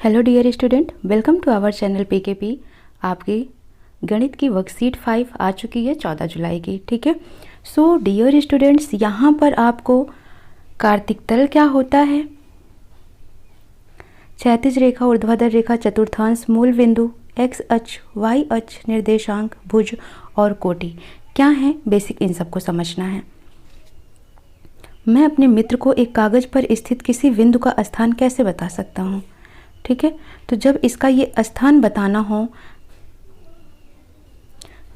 Hello dear student, welcome to our channel PKP. आपकी गणित की वर्कशीट 5 आ चुकी है 14 जुलाई की। ठीक है। सो डियर स्टूडेंट्स, यहाँ पर आपको कार्तिक तल क्या होता है, क्षैतिज रेखा, ऊर्ध्वाधर रेखा, चतुर्थांश, मूल बिंदु, एक्स अक्ष, वाई अक्ष, निर्देशांक, भुज और कोटि क्या है, बेसिक इन सबको समझना है। मैं अपने मित्र को एक कागज पर स्थित किसी बिंदु का स्थान कैसे बता सकता हूँ। ठीक है। तो जब इसका ये स्थान बताना हो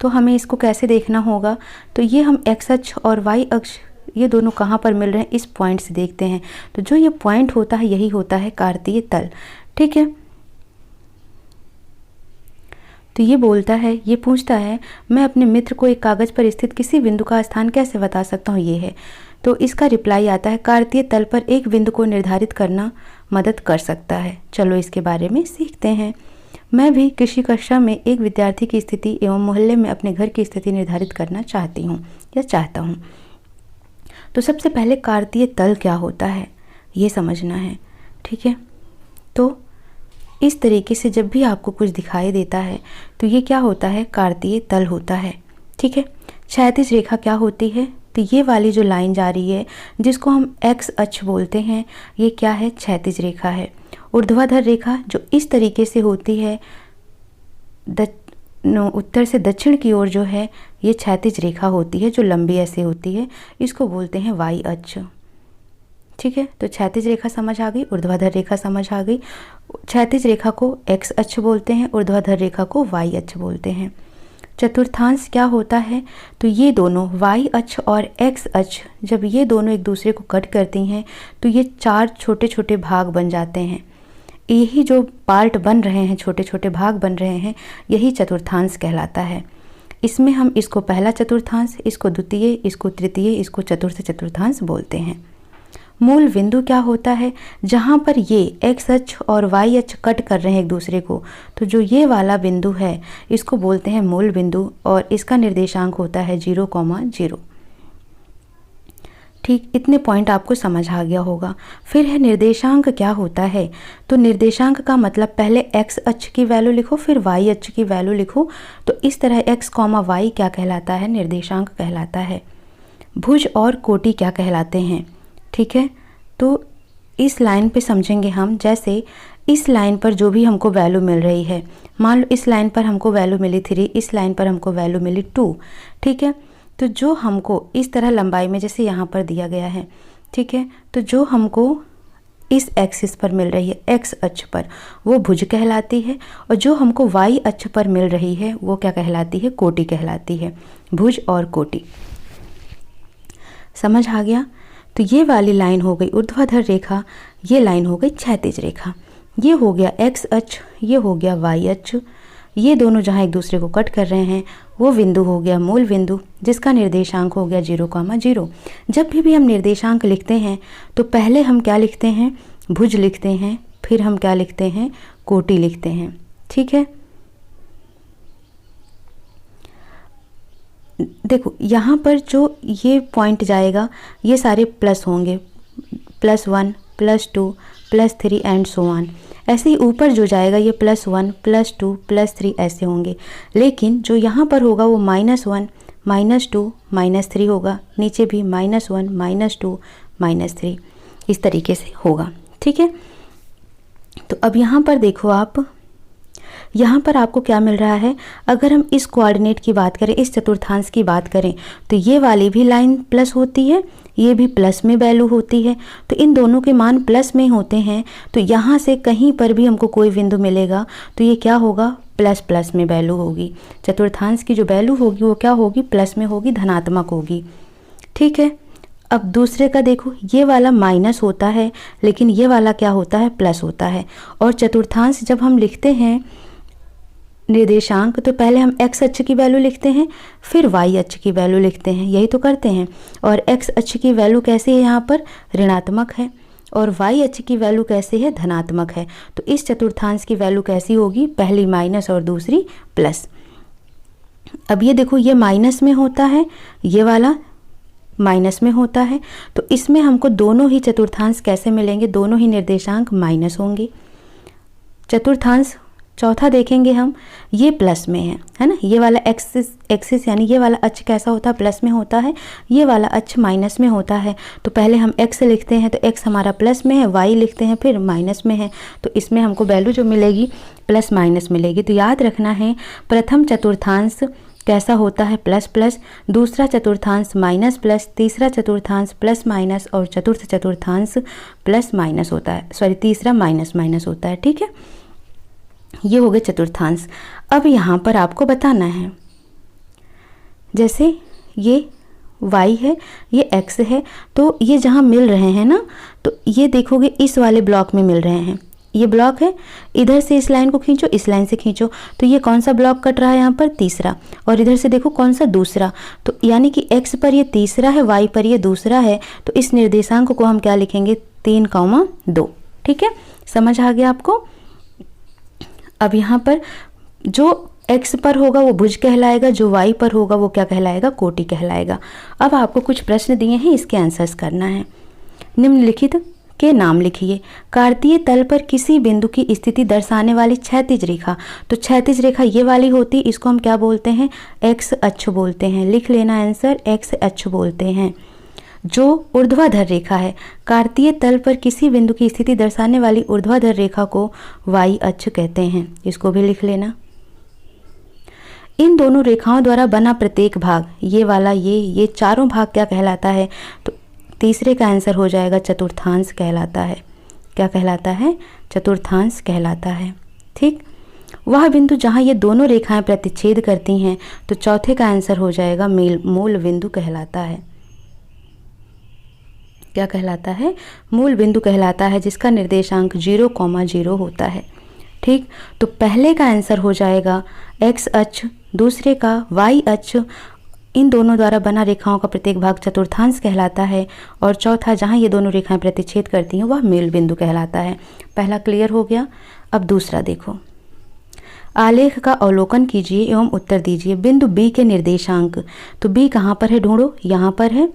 तो हमें इसको कैसे देखना होगा। तो ये हम एक्स अक्ष और वाई अक्ष ये दोनों कहाँ पर मिल रहे हैं, इस पॉइंट से देखते हैं। तो जो ये पॉइंट होता है यही होता है कार्तीय तल। ठीक है। तो ये बोलता है, ये पूछता है मैं अपने मित्र को एक कागज पर स्थित किसी बिंदु का स्थान कैसे बता सकता हूँ, ये है। तो इसका रिप्लाई आता है कार्तीय तल पर एक बिंदु को निर्धारित करना मदद कर सकता है। चलो इसके बारे में सीखते हैं। मैं भी कृषि कक्षा में एक विद्यार्थी की स्थिति एवं मोहल्ले में अपने घर की स्थिति निर्धारित करना चाहती हूँ या चाहता हूँ। तो सबसे पहले कार्तीय तल क्या होता है ये समझना है। ठीक है। तो इस तरीके से जब भी आपको कुछ दिखाई देता है तो ये क्या होता है, कार्तीय तल होता है। ठीक है। क्षैतिज रेखा क्या होती है, तो ये वाली जो लाइन जा रही है जिसको हम एक्स अक्ष बोलते हैं, ये क्या है, क्षैतिज रेखा है। ऊर्ध्वाधर रेखा जो इस तरीके से होती है उत्तर से दक्षिण की ओर जो है, ये क्षैतिज रेखा होती है जो लंबी ऐसे होती है, इसको बोलते हैं वाई अक्ष। ठीक है। तो क्षैतिज रेखा समझ आ गई, ऊर्ध्वाधर रेखा समझ आ गई। क्षैतिज रेखा को एक्स अक्ष बोलते हैं, ऊर्ध्वाधर रेखा को वाई अक्ष बोलते हैं। चतुर्थांश क्या होता है, तो ये दोनों वाई अक्ष और एक्स अक्ष जब ये दोनों एक दूसरे को कट करती हैं तो ये 4 छोटे छोटे भाग बन जाते हैं। यही जो पार्ट बन रहे हैं, छोटे छोटे भाग बन रहे हैं, यही चतुर्थांश कहलाता है। इसमें हम इसको पहला चतुर्थांश, इसको द्वितीय, इसको तृतीय, इसको चतुर्थ चतुर्थांश बोलते हैं। मूल बिंदु क्या होता है, जहाँ पर ये एक्स अक्ष और वाई अक्ष कट कर रहे हैं एक दूसरे को, तो जो ये वाला बिंदु है इसको बोलते हैं मूल बिंदु और इसका निर्देशांक होता है 0,0। ठीक, इतने पॉइंट आपको समझ आ गया होगा। फिर है निर्देशांक क्या होता है। तो निर्देशांक का मतलब पहले एक्स अक्ष की वैल्यू लिखो, फिर वाई अक्ष की वैल्यू लिखो। तो इस तरह एक्स कॉमा वाई क्या कहलाता है, निर्देशांक कहलाता है। भुज और कोटि क्या कहलाते हैं। ठीक है। तो इस लाइन पे समझेंगे हम, जैसे इस लाइन पर जो भी हमको वैल्यू मिल रही है, मान लो इस लाइन पर हमको वैल्यू मिली 3, इस लाइन पर हमको वैल्यू मिली 2। ठीक है। तो जो हमको इस तरह लंबाई में जैसे यहाँ पर दिया गया है, ठीक है, तो जो हमको इस एक्सिस पर मिल रही है एक्स अक्ष पर, वो भुज कहलाती है। और जो हमको वाई अक्ष पर मिल रही है वो क्या कहलाती है, कोटि कहलाती है। भुज और कोटि समझ आ गया। तो ये वाली लाइन हो गई ऊर्ध्वाधर रेखा, ये लाइन हो गई क्षैतिज रेखा। ये हो गया एक्स अक्ष, ये हो गया वाई अक्ष। ये दोनों जहाँ एक दूसरे को कट कर रहे हैं वो बिंदु हो गया मूल बिंदु, जिसका निर्देशांक हो गया 0,0। जब भी हम निर्देशांक लिखते हैं तो पहले हम क्या लिखते हैं, भुज लिखते हैं, फिर हम क्या लिखते हैं, कोटि लिखते हैं। ठीक है। देखो यहाँ पर जो ये पॉइंट जाएगा ये सारे प्लस होंगे, +1, +2, +3 एंड सो ऑन। ऐसे ही ऊपर जो जाएगा ये +1, +2, +3 ऐसे होंगे। लेकिन जो यहाँ पर होगा वो -1, -2, -3 होगा। नीचे भी -1, -2, -3 इस तरीके से होगा। ठीक है। तो अब यहाँ पर देखो आप, यहाँ पर आपको क्या मिल रहा है, अगर हम इस कोऑर्डिनेट की बात करें, इस चतुर्थांश की बात करें, तो ये वाली भी लाइन प्लस होती है, ये भी प्लस में वैल्यू होती है। तो इन दोनों के मान प्लस में होते हैं। तो यहाँ से कहीं पर भी हमको कोई बिंदु मिलेगा तो ये क्या होगा, प्लस प्लस में वैल्यू होगी। चतुर्थांश की जो वैल्यू होगी वो क्या होगी, प्लस में होगी, धनात्मक होगी। ठीक है। अब दूसरे का देखो, ये वाला माइनस होता है लेकिन ये वाला क्या होता है, प्लस होता है। और चतुर्थांश जब हम लिखते हैं निर्देशांक, तो पहले हम एक्स अक्ष की वैल्यू लिखते हैं, फिर वाई अक्ष की वैल्यू लिखते हैं, यही तो करते हैं। और एक्स अक्ष की वैल्यू कैसी है, यहाँ पर ऋणात्मक है, और वाई अक्ष की वैल्यू कैसी है, धनात्मक है। तो इस चतुर्थांश की वैल्यू कैसी होगी, पहली माइनस और दूसरी प्लस। अब ये देखो, ये माइनस में होता है, ये वाला माइनस में होता है। तो इसमें हमको दोनों ही चतुर्थांश कैसे मिलेंगे, दोनों ही निर्देशांक माइनस होंगे। चतुर्थांश चौथा देखेंगे हम, ये प्लस में है ना। ये वाला एक्सिस यानी ये वाला अक्ष कैसा होता है, प्लस में होता है, ये वाला अक्ष माइनस में होता है। तो पहले हम एक्स लिखते हैं, तो एक्स हमारा प्लस में है, वाई लिखते हैं फिर माइनस में है, तो इसमें हमको वैल्यू जो मिलेगी प्लस माइनस मिलेगी। तो याद रखना है प्रथम चतुर्थांश कैसा होता है, प्लस प्लस, दूसरा चतुर्थांश माइनस प्लस, तीसरा चतुर्थांश प्लस माइनस और चतुर्थ चतुर्थांश प्लस माइनस होता है, सॉरी तीसरा माइनस माइनस होता है। ठीक है, ये हो गए चतुर्थांश। अब यहाँ पर आपको बताना है, जैसे ये y है, ये x है, तो ये जहाँ मिल रहे हैं ना, तो ये देखोगे इस वाले ब्लॉक में मिल रहे हैं। ये ब्लॉक है, इधर से इस लाइन को खींचो, इस लाइन से खींचो, तो ये कौन सा ब्लॉक कट रहा है यहाँ पर, तीसरा, और इधर से देखो कौन सा, दूसरा। तो यानी कि x पर ये तीसरा है, y पर ये दूसरा है, तो इस निर्देशांक को हम क्या लिखेंगे, 3,2। ठीक है, समझ आ गया आपको। अब यहाँ पर जो x पर होगा वो भुज कहलाएगा, जो y पर होगा वो क्या कहलाएगा, कोटि कहलाएगा। अब आपको कुछ प्रश्न दिए हैं, इसके आंसर्स करना है। निम्नलिखित के नाम लिखिए। कार्तीय तल पर किसी बिंदु की स्थिति दर्शाने वाली क्षैतिज रेखा, तो क्षैतिज रेखा ये वाली होती, इसको हम क्या बोलते हैं, x अक्ष बोलते हैं। लिख लेना आंसर, x अक्ष बोलते हैं। जो ऊर्ध्वाधर रेखा है, कार्तीय तल पर किसी बिंदु की स्थिति दर्शाने वाली ऊर्ध्वाधर रेखा को y अक्ष कहते हैं, इसको भी लिख लेना। इन दोनों रेखाओं द्वारा बना प्रत्येक भाग, ये वाला ये चारों भाग क्या कहलाता है, तो तीसरे का आंसर हो जाएगा चतुर्थांश कहलाता है। क्या कहलाता है, चतुर्थांश कहलाता है। ठीक, वह बिंदु जहाँ ये दोनों रेखाएं प्रतिच्छेद करती हैं, तो चौथे का आंसर हो जाएगा मूल बिंदु कहलाता है। क्या कहलाता है, मूल बिंदु कहलाता है, जिसका निर्देशांक 0,0 होता है। ठीक, तो पहले का आंसर हो जाएगा x अक्ष, दूसरे का y अक्ष, इन दोनों द्वारा बना रेखाओं का प्रत्येक भाग चतुर्थांश कहलाता है, और चौथा जहाँ ये दोनों रेखाएं प्रतिच्छेद करती हैं वह मूल बिंदु कहलाता है। पहला क्लियर हो गया। अब दूसरा देखो, आलेख का अवलोकन कीजिए एवं उत्तर दीजिए। बिंदु B के निर्देशांक, तो B कहाँ पर है ढूंढो, यहाँ पर है,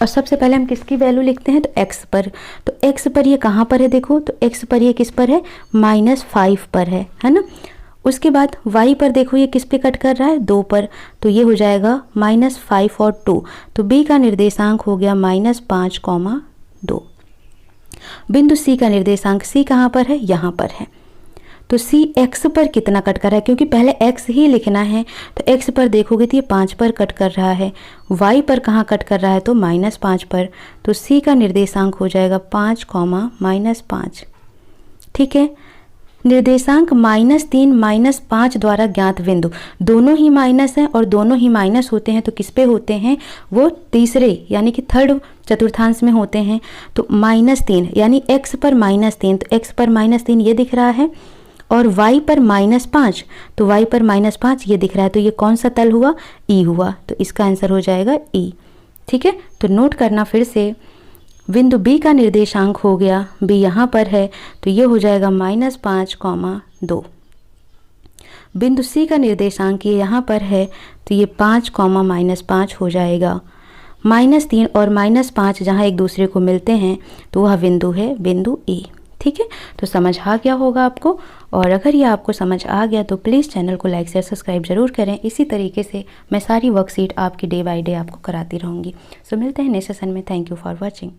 और सबसे पहले हम किसकी वैल्यू लिखते हैं, तो x पर। तो x पर ये कहाँ पर है, देखो तो x पर ये किस पर है, -5 पर है ना। उसके बाद y पर देखो ये किस पे कट कर रहा है, 2 पर, तो ये हो जाएगा -5 और 2, तो b का निर्देशांक हो गया -5,2। बिंदु C का निर्देशांक, C कहाँ पर है, यहाँ पर है, तो C x पर कितना कट कर रहा है, क्योंकि पहले x ही लिखना है, तो x पर देखोगे तो ये 5 पर कट कर रहा है। y पर कहाँ कट कर रहा है, तो -5 पर, तो C का निर्देशांक हो जाएगा 5, -5। ठीक है, निर्देशांक -3 -5 द्वारा ज्ञात बिंदु, दोनों ही माइनस हैं और दोनों ही माइनस होते हैं, तो किस पे होते हैं, वो तीसरे यानी कि थर्ड चतुर्थांश में होते हैं। तो -3 यानी x पर -3, तो x पर -3 ये दिख रहा है, और y पर -5, तो y पर -5 ये दिख रहा है, तो ये कौन सा तल हुआ, E हुआ, तो इसका आंसर हो जाएगा E। ठीक है, तो नोट करना फिर से, बिंदु B का निर्देशांक हो गया, B यहाँ पर है, तो ये हो जाएगा -5,2। बिंदु C का निर्देशांक ये यहाँ पर है, तो ये 5, -5 हो जाएगा। -3 और -5 जहाँ एक दूसरे को मिलते हैं, तो वह बिंदु है बिंदु E। ठीक है, तो समझ आ गया होगा आपको, और अगर ये आपको समझ आ गया तो प्लीज़ चैनल को लाइक शेयर सब्सक्राइब जरूर करें। इसी तरीके से मैं सारी वर्कशीट आपकी डे बाय डे आपको कराती रहूँगी। सो मिलते हैं नेक्स्ट सेशन में। Thank you for watching.